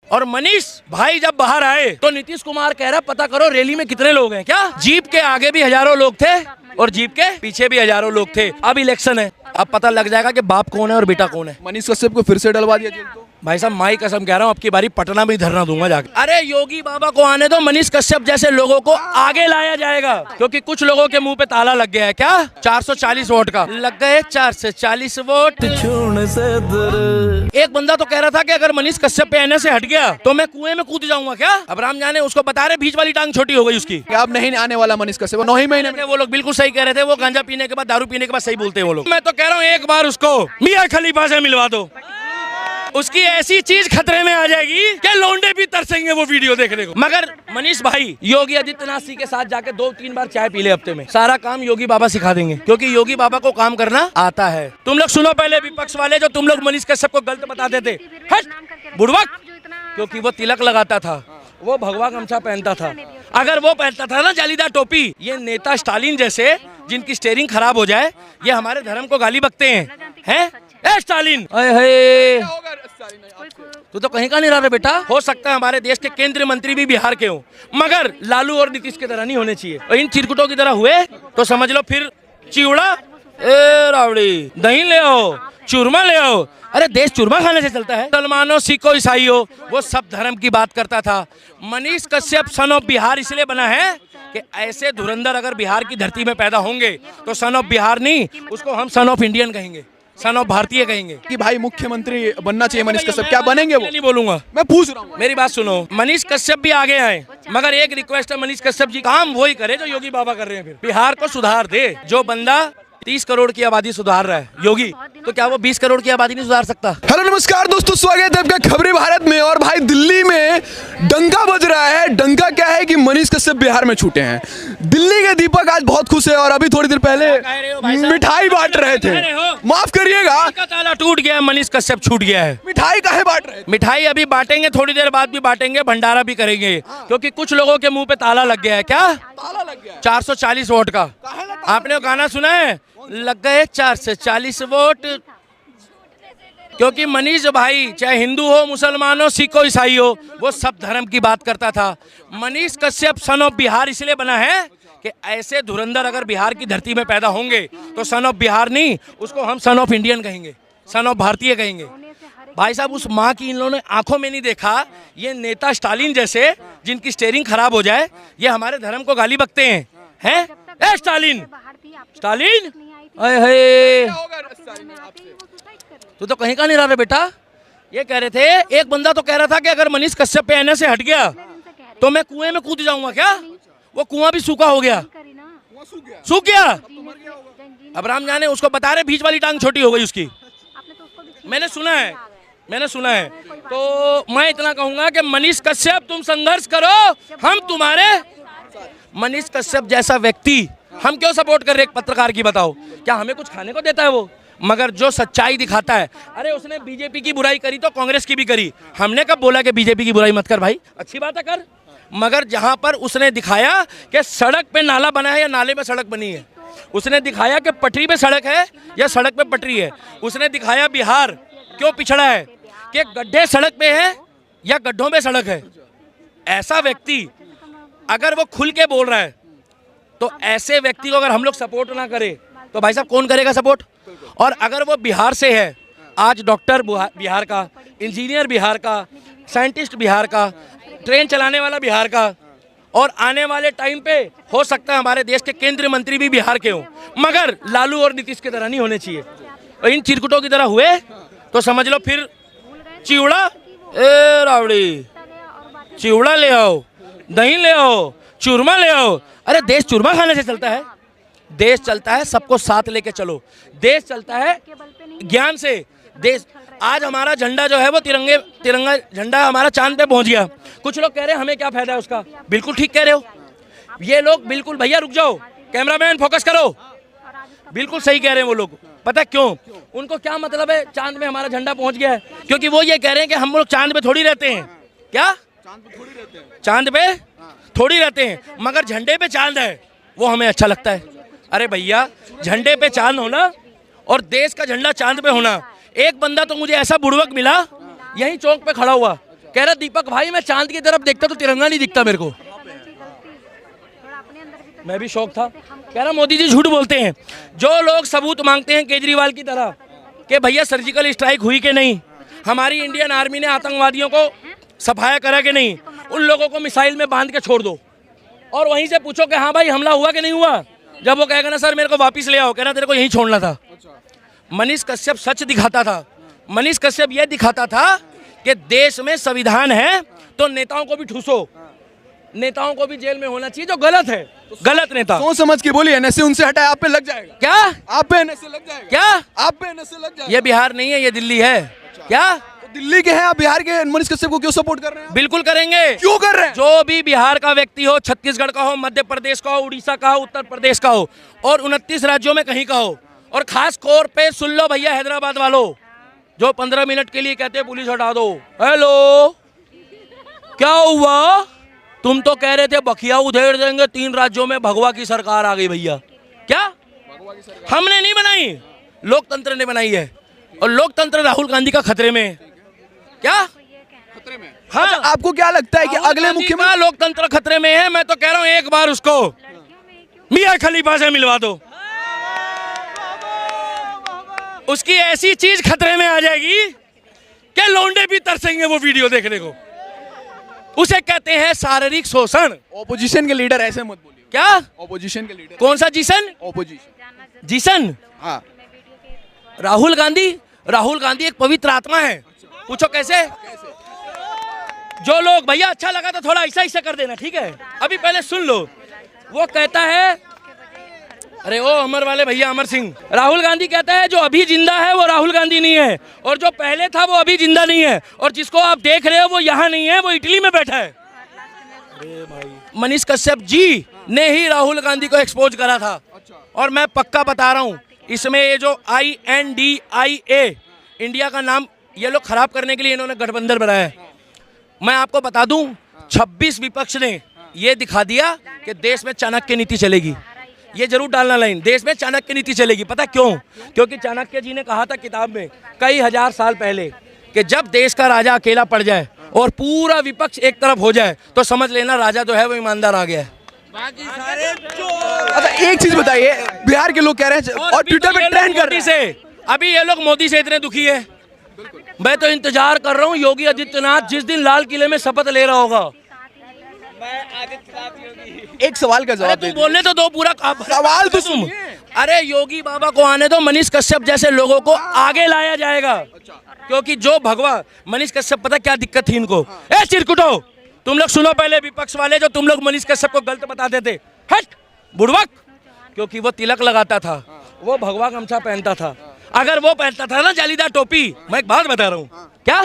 और मनीष भाई जब बाहर आए तो नीतीश कुमार कह रहा पता करो रैली में कितने लोग हैं। क्या जीप के आगे भी हजारों लोग थे और जीप के पीछे भी हजारों लोग थे। अब इलेक्शन है, अब पता लग जाएगा कि बाप कौन है और बेटा कौन है। मनीष कश्यप को फिर से डलवा दिया जेल तो। भाई साहब माई कसम कह रहा हूँ, अब की बारी पटना में ही धरना दूंगा जाके। अरे योगी बाबा को आने दो, मनीष कश्यप जैसे लोगों को आगे लाया जाएगा, क्योंकि कुछ लोगों के मुंह पे ताला लग गया है। क्या 440 वोट का लग गए 440 वोट। एक बंदा तो कह रहा था कि अगर मनीष कश्यप पे आने से हट गया तो मैं कुएं में कूद जाऊंगा। क्या अब राम जाने, उसको बता रहे बीच वाली टांग छोटी हो गई उसकी। क्या अब नहीं आने वाला मनीष कश्यप 9 ही महीने में? वो लोग बिल्कुल सही कह रहे थे, वो गांजा पीने के बाद, दारू पीने के बाद सही बोलते हैं वो लोग। मैं तो कह रहा हूँ एक बार उसको मियां खलीफा से मिलवा दो, उसकी ऐसी चीज खतरे में आ जाएगी कि लौंडे भी तरसेंगे वो वीडियो देखने को। मगर मनीष भाई योगी आदित्यनाथ जी के साथ जाके 2-3 बार चाय पी ले हफ्ते में, सारा काम योगी बाबा सिखा देंगे, क्योंकि योगी बाबा को काम करना आता है। तुम लोग सुनो पहले, विपक्ष वाले जो तुम लोग मनीष कश्यप को गलत बताते थे, हट बुड़बक, क्योंकि वो तिलक लगाता था, वो भगवा गमछा पहनता था। अगर वो पहनता था ना जालीदार टोपी, ये नेता स्टालिन जैसे जिनकी स्टीयरिंग खराब हो जाए, ये हमारे धर्म को गाली बकते हैं। ए स्टालिन, तू तो कहीं का नहीं रहा रे बेटा। हो सकता है हमारे देश के केंद्रीय मंत्री भी बिहार के हों, मगर लालू और नीतीश की तरह नहीं होने चाहिए। और इन चिरकुटों की तरह हुए तो समझ लो फिर चिवड़ा, ए रावड़ी, दही ले आओ, चूरमा ले आओ। अरे देश चूरमा खाने से चलता है। मुसलमानों, सिखों, ईसाइयों, वो सब धर्म की बात करता था। मनीष कश्यप सन ऑफ बिहार इसलिए बना है कि ऐसे धुरंधर अगर बिहार की धरती में पैदा होंगे तो सन ऑफ बिहार नहीं, उसको हम सन ऑफ इंडियन कहेंगे, सन ऑफ भारतीय कहेंगे। कि भाई मुख्यमंत्री बनना चाहिए मनीष कश्यप, क्या बनेंगे वो? नहीं बोलूंगा, मैं पूछ रहा हूँ। मेरी बात सुनो, मनीष कश्यप भी आगे आए, मगर एक रिक्वेस्ट है, मनीष कश्यप जी काम वही करे जो योगी बाबा कर रहे हैं। फिर बिहार को सुधार दे। जो बंदा 30 करोड़ की आबादी सुधार रहा है योगी, तो क्या वो 20 करोड़ की आबादी नहीं सुधार सकता? हेलो नमस्कार दोस्तों, स्वागत है आपका खबरी भारत में। और भाई दिल्ली में डंका बज रहा है। डंका क्या है कि मनीष कश्यप बिहार में छूटे हैं। दिल्ली के दीपक आज बहुत खुश है और अभी थोड़ी देर पहले मिठाई बांट रहे थे। माफ करिएगा, ताला टूट गया, मनीष कश्यप छूट गया है। मिठाई काहे बांट रहे थे? मिठाई अभी बांटेंगे, थोड़ी देर बाद भी बांटेंगे, भंडारा भी करेंगे, क्योंकि कुछ लोगों के मुंह पे ताला लग गया है। क्या ताला लग गया? 440 वोट का। आपने वो गाना सुना है, लग गए 440 वोट। क्योंकि मनीष भाई चाहे हिंदू हो, मुसलमान हो, सिख हो, ईसाई हो, वो सब धर्म की बात करता था। मनीष कश्यप सन ऑफ बिहार इसलिए बना है कि ऐसे धुरंधर अगर बिहार की धरती में पैदा होंगे तो सन ऑफ बिहार नहीं, उसको हम सन ऑफ इंडियन कहेंगे, सन ऑफ भारतीय कहेंगे। भाई साहब उस माँ की इन लोगों ने आंखों में नहीं देखा, ये नेता स्टालिन जैसे जिनकी स्टीयरिंग खराब हो जाए, ये हमारे धर्म को गाली बकते हैं। ए स्टालिन, स्टालिन, तू तो कहीं का नहीं रहा रे बेटा। ये कह रहे थे, एक बंदा तो कह रहा था कि अगर मनीष कश्यप पे आने से हट गया तो मैं कुएं में कूद जाऊंगा। क्या वो कुआं भी सूखा हो गया, सूख गया। अब राम जाने, उसको बता रहे बीच वाली टांग छोटी हो गई उसकी। मैंने सुना है। तो मैं इतना कहूंगा कि मनीष कश्यप तुम संघर्ष करो, हम तुम्हारे। मनीष कश्यप जैसा व्यक्ति हम क्यों सपोर्ट कर रहे हैं? एक पत्रकार की बताओ, क्या हमें कुछ खाने को देता है वो? मगर जो सच्चाई दिखाता है, अरे उसने बीजेपी की बुराई करी तो कांग्रेस की भी करी। हमने कब बोला कि बीजेपी की बुराई मत कर भाई, अच्छी बात है कर। मगर जहां पर उसने दिखाया कि सड़क पे नाला बना है या नाले पे सड़क बनी है, उसने दिखाया कि पटरी पे सड़क है या सड़क पे पटरी है, उसने दिखाया बिहार क्यों पिछड़ा है, कि गड्ढे सड़क पे है या गड्ढों में सड़क है। ऐसा व्यक्ति अगर वो खुल के बोल रहा है, तो ऐसे व्यक्ति को अगर हम लोग सपोर्ट ना करें तो भाई साहब कौन करेगा सपोर्ट? और अगर वो बिहार से है, आज डॉक्टर बिहार का, इंजीनियर बिहार का, साइंटिस्ट बिहार का, ट्रेन चलाने वाला बिहार का, और आने वाले टाइम पे हो सकता है हमारे देश के केंद्रीय मंत्री भी बिहार के हों, मगर लालू और नीतीश की तरह नहीं होने चाहिए। और इन चिरकुटों की तरह हुए तो समझ लो फिर चिवड़ा, ए रावड़ी, चिवड़ा ले आओ, दही ले आओ, चूरमा ले आओ। अरे देश चूरमा खाने से चलता है। देश चलता है सबको साथ लेके चलो, देश चलता है ज्ञान से। देश आज हमारा झंडा जो है वो तिरंगा झंडा हमारा चांद पे पहुंच गया। कुछ लोग कह रहे हैं हमें क्या फायदा है उसका, बिल्कुल ठीक कह रहे हो ये लोग, बिल्कुल। भैया रुक जाओ, कैमरामैन फोकस करो, बिल्कुल सही कह रहे हैं वो लोग। पता क्यों? उनको क्या मतलब है चांद में हमारा झंडा पहुंच गया है? क्योंकि वो ये कह रहे हैं कि हम लोग चांद पे थोड़ी रहते हैं। क्या चांद पे थोड़ी रहते हैं, मगर झंडे पे चांद है, वो हमें अच्छा लगता है। अरे भैया, झंडे पे चांद होना और देश का झंडा चांद पे होना। एक बंदा तो मुझे ऐसा बुड़वक मिला, यहीं चौक पे खड़ा हुआ, कह रहा दीपक भाई मैं चांद की तरफ देखता तो तिरंगा नहीं दिखता मेरे को। मैं भी शौक था। कह रहा मोदी जी झूठ बोलते हैं। जो लोग सबूत मांगते हैं केजरीवाल की तरह कि भैया सर्जिकल स्ट्राइक हुई कि नहीं, हमारी इंडियन आर्मी ने आतंकवादियों को सफाया करा कि नहीं, उन लोगों को मिसाइल में बांध के छोड़ दो और वहीं से पूछो कि हाँ भाई हमला हुआ कि नहीं हुआ। जब वो कहेगा ना सर मेरे को वापस ले आओ, कहना तेरे को यहीं छोड़ना था। मनीष कश्यप सच दिखाता था। मनीष कश्यप ये दिखाता था कि देश में संविधान है तो नेताओं को भी ठूसो, नेताओं को भी जेल में होना चाहिए जो गलत है। गलत नेता सोच समझ के बोलिए, एनएसए उनसे हटाए, आप पे लग जाएगा। क्या आप पे एनएसए लग जाएगा? क्या आप पे एनएसए लग जाएगा? ये बिहार नहीं है, ये दिल्ली है। क्या तो दिल्ली के हैं आप, बिहार के मनीष कश्यप को क्यों सपोर्ट कर रहे हैं? बिल्कुल करेंगे। क्यों कर रहे हैं? जो भी बिहार का व्यक्ति हो, छत्तीसगढ़ का हो, मध्य प्रदेश का हो, उड़ीसा का हो, उत्तर प्रदेश का हो और 29 राज्यों में कहीं का हो, और खास तौर पे सुन लो भैया हैदराबाद वालों जो 15 मिनट के लिए कहते हैं पुलिस हटा दो। हेलो क्या हुआ? तुम तो कह रहे थे बखिया उधेड़ देंगे, 3 राज्यों में भगवा की सरकार आ गई भैया। क्या हमने नहीं बनाई, लोकतंत्र ने बनाई है और लोकतंत्र राहुल गांधी का खतरे में है। क्या खतरे में? हाँ अच्छा, आपको क्या लगता है कि अगले मुख्यमंत्री लोकतंत्र खतरे में है? मैं तो कह रहा हूँ एक बार उसको मियां खलीफा से मिलवा दो, उसकी ऐसी चीज खतरे में आ जाएगी कि लौंडे भी तरसेंगे वो वीडियो देखने को। उसे कहते हैं शारीरिक शोषण। ऑपोजिशन के लीडर ऐसे मत बोलिए। क्या ऑपोजिशन के लीडर? कौन सा जिसन? ऑपोजिशन जिसन? हाँ। राहुल गांधी एक पवित्र आत्मा है। पूछो कैसे? जो लोग भैया अच्छा लगा तो थोड़ा ऐसा कर देना, ठीक है? अभी पहले सुन लो। वो कहता है, अरे ओ अमर वाले भैया अमर सिंह, राहुल गांधी कहता है जो अभी जिंदा है वो राहुल गांधी नहीं है और जो पहले था वो अभी जिंदा नहीं है और जिसको आप देख रहे हो वो यहाँ नहीं है, वो इटली में बैठा है। अरे भाई मनीष कश्यप जी ने ही राहुल गांधी को एक्सपोज करा था और मैं पक्का बता रहा हूँ इसमें ये जो INDIA इंडिया का नाम ये लोग खराब करने के लिए इन्होंने गठबंधन बनाया है। मैं आपको बता दूं 26 विपक्ष ने ये दिखा दिया कि देश में चाणक्य नीति चलेगी। ये जरूर डालना लाइन, देश में चाणक्य नीति चलेगी। पता क्यों? क्योंकि चाणक्य जी ने कहा था किताब में कई हजार साल पहले कि जब देश का राजा अकेला पड़ जाए और पूरा विपक्ष एक तरफ हो जाए तो समझ लेना राजा जो है वो ईमानदार आ गया है। अच्छा एक चीज बताइए, बिहार के लोग कह रहे हैं और ट्विटर पे ट्रेंड कर रहे हैं, अभी ये लोग मोदी से इतने दुखी है। मैं तो इंतजार कर रहा हूँ योगी आदित्यनाथ जिस दिन लाल किले में शपथ ले रहा होगा। एक सवाल का जवाब दे। बोलने तो दो पूरा सवाल तो तुम। अरे योगी बाबा को आने दो, मनीष कश्यप जैसे लोगों को आगे लाया जाएगा। क्योंकि जो भगवा मनीष कश्यप, पता क्या दिक्कत थी इनको? ए चिरकुटो, तुम लोग सुनो पहले, विपक्ष वाले जो तुम लोग मनीष कश्यप को गलत बताते थे, हट बुड़वक, क्योंकि वो तिलक लगाता था, वो भगवा गमछा पहनता था। अगर वो पहनता था ना जालीदार टोपी, मैं एक बात बता रहा हूँ। क्या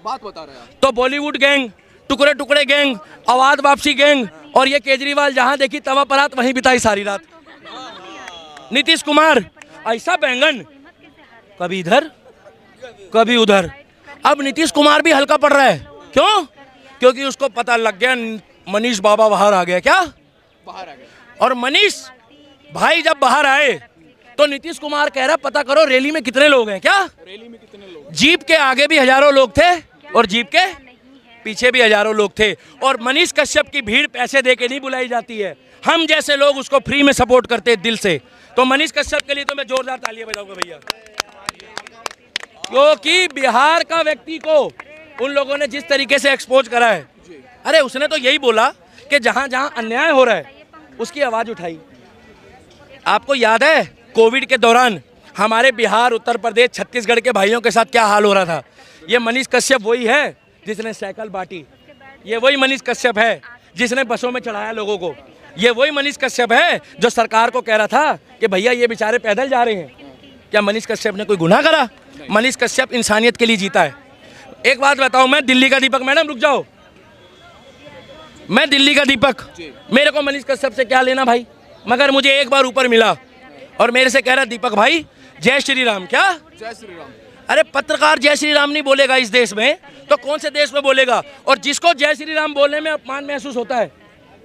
बात बता रहे हैं? तो बॉलीवुड गैंग, टुकड़े टुकड़े गैंग, आवाज वापसी गैंग और ये केजरीवाल जहां देखी तवा परात वहीं बिताई सारी रात। नीतीश कुमार ऐसा बैंगन, कभी इधर कभी उधर। अब नीतीश कुमार भी हल्का पड़ रहा है। क्यों? क्योंकि उसको पता लग गया मनीष बाबा बाहर आ गया। क्या बाहर आ गए? और मनीष भाई जब बाहर आए तो नीतीश कुमार कह रहा पता करो रैली में कितने लोग हैं। क्या रैली में कितने लोग? जीप के आगे भी हजारों लोग थे और जीप के पीछे भी हजारों लोग थे। और मनीष कश्यप की भीड़ पैसे दे के नहीं बुलाई जाती है, हम जैसे लोग उसको फ्री में सपोर्ट करते हैं दिल से। तो मनीष कश्यप के लिए तो मैं जोरदार तालियां बजाऊंगा भैया, क्योंकि बिहार का व्यक्ति को उन लोगों ने जिस तरीके से एक्सपोज करा है। अरे उसने तो यही बोला कि जहां जहां अन्याय हो रहा है उसकी आवाज उठाई। आपको याद है कोविड के दौरान हमारे बिहार, उत्तर प्रदेश, छत्तीसगढ़ के भाइयों के साथ क्या हाल हो रहा था? ये मनीष कश्यप वही है जिसने साइकिल बांटी, ये वही मनीष कश्यप है जिसने बसों में चढ़ाया लोगों को, ये वही मनीष कश्यप है जो सरकार को कह रहा था कि भैया ये बेचारे पैदल जा रहे हैं। क्या मनीष कश्यप ने कोई गुनाह करा? मनीष कश्यप इंसानियत के लिए जीता है। एक बात बताओ, मैं दिल्ली का दीपक, मैडम रुक जाओ, मैं दिल्ली का दीपक, मेरे को मनीष कश्यप से क्या लेना भाई? मगर मुझे एक बार ऊपर मिला और मेरे से कह रहा दीपक भाई जय श्री राम। क्या जय श्री राम? अरे पत्रकार जय श्री राम नहीं बोलेगा इस देश में तो कौन से देश में बोलेगा? और जिसको जय श्री राम बोलने में अपमान महसूस होता है,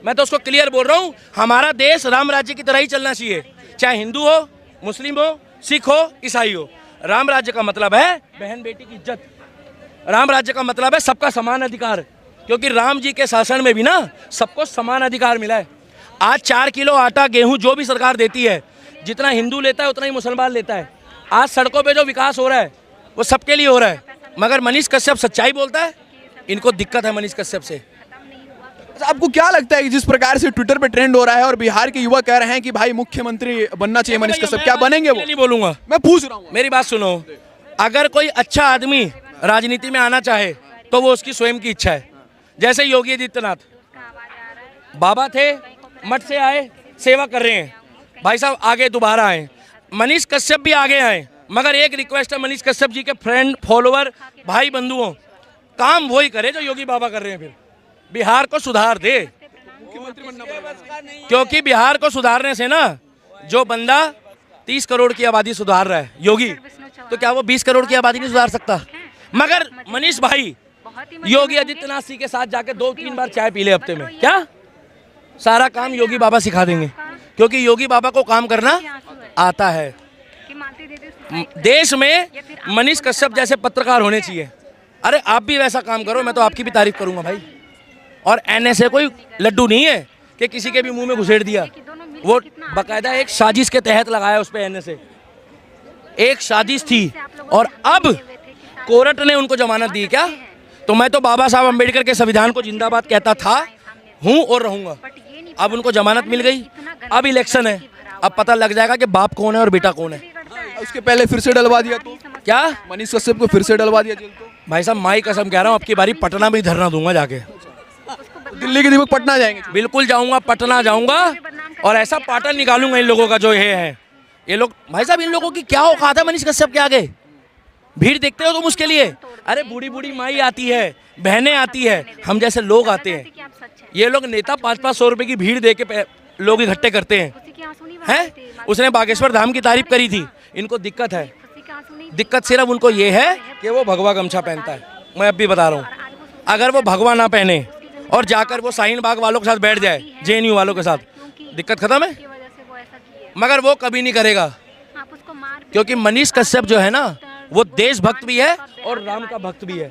मैं तो उसको क्लियर बोल रहा हूँ, हमारा देश राम राज्य की तरह ही चलना चाहिए, चाहे हिंदू हो, मुस्लिम हो, सिख हो, ईसाई हो। राम राज्य का मतलब है बहन बेटी की इज्जत। राम राज्य का मतलब है सबका समान अधिकार, क्योंकि राम जी के शासन में भी ना सबको समान अधिकार मिला है। आज 4 किलो आटा गेहूं जो भी सरकार देती है, जितना हिंदू लेता है उतना ही मुसलमान लेता है। आज सड़कों पे जो विकास हो रहा है वो सबके लिए हो रहा है, मगर मनीष कश्यप सच्चाई बोलता है, इनको दिक्कत है मनीष कश्यप से। अच्छा, आपको क्या लगता है कि जिस प्रकार से ट्विटर पे ट्रेंड हो रहा है और बिहार के युवा कह रहे हैं कि भाई मुख्यमंत्री बनना चाहिए मनीष कश्यप, क्या बनेंगे वो? नहीं बोलूंगा, मैं पूछ रहा हूँ। मेरी बात सुनो, अगर कोई अच्छा आदमी राजनीति में आना चाहे तो वो उसकी स्वयं की इच्छा है। जैसे योगी आदित्यनाथ बाबा थे, मठ से आए, सेवा कर रहे हैं, भाई साहब आगे दोबारा आए। मनीष कश्यप भी आगे आए, मगर एक रिक्वेस्ट है मनीष कश्यप जी के फ्रेंड, फॉलोअर, भाई बंधुओं, काम वही करे जो योगी बाबा कर रहे हैं। फिर बिहार को सुधार दे, क्योंकि बिहार को सुधारने से ना जो बंदा 30 करोड़ की आबादी सुधार रहा है योगी, तो क्या वो 20 करोड़ की आबादी नहीं सुधार सकता? मगर मनीष भाई योगी आदित्यनाथ जी के साथ जाके 2-3 बार चाय पी ले हफ्ते में, क्या सारा काम योगी बाबा सिखा देंगे, क्योंकि योगी बाबा को काम करना आता है। देश में मनीष कश्यप जैसे पत्रकार होने चाहिए। अरे आप भी वैसा काम करो, मैं तो आपकी भी तारीफ करूंगा भाई। और एनएसए कोई लड्डू नहीं है कि किसी के भी मुंह में घुसेड़ दिया, वो बकायदा एक साजिश के तहत लगाया उस पे एनएसए, एक साजिश थी। और अब कोर्ट ने उनको जमानत दी क्या? तो मैं तो बाबा साहब अम्बेडकर के संविधान को जिंदाबाद कहता था, हूं और रहूंगा। अब उनको जमानत मिल गई, अब इलेक्शन है, अब पता लग जाएगा कि बाप कौन है और बेटा कौन है। उसके पहले फिर से डलवा दिया तो क्या मनीष कश्यप को फिर से डलवा दिया जेल तो? भाई साहब माई कसम कह रहा हूँ, अब की बारी पटना में ही धरना दूंगा जाके। दिल्ली के दीपक पटना जाएंगे? बिल्कुल जाऊंगा, पटना जाऊंगा और ऐसा पाटन निकालूंगा इन लोगों का जो ये है। ये लोग भाई साहब, इन लोगों की क्या औकात है मनीष कश्यप के आगे? भीड़ देखते हो तुम उसके लिए? अरे बूढ़ी बूढ़ी माई आती है, बहनें आती है, हम जैसे लोग आते हैं। ये लोग नेता 500-500 रुपए की भीड़ दे के लोग इकट्ठे करते हैं। उसने बागेश्वर धाम की तारीफ करी थी। इनको दिक्कत है, दिक्कत सिर्फ उनको ये है कि वो भगवा गमछा पहनता है। मैं अब भी बता रहा हूँ, अगर वो भगवा ना पहने और जाकर वो शाहीन बाग वालों के साथ बैठ जाए, जेएनयू वालों के साथ, दिक्कत खत्म है। मगर वो कभी नहीं करेगा, क्योंकि मनीष कश्यप जो है ना वो देशभक्त भी है और राम का भक्त भी है।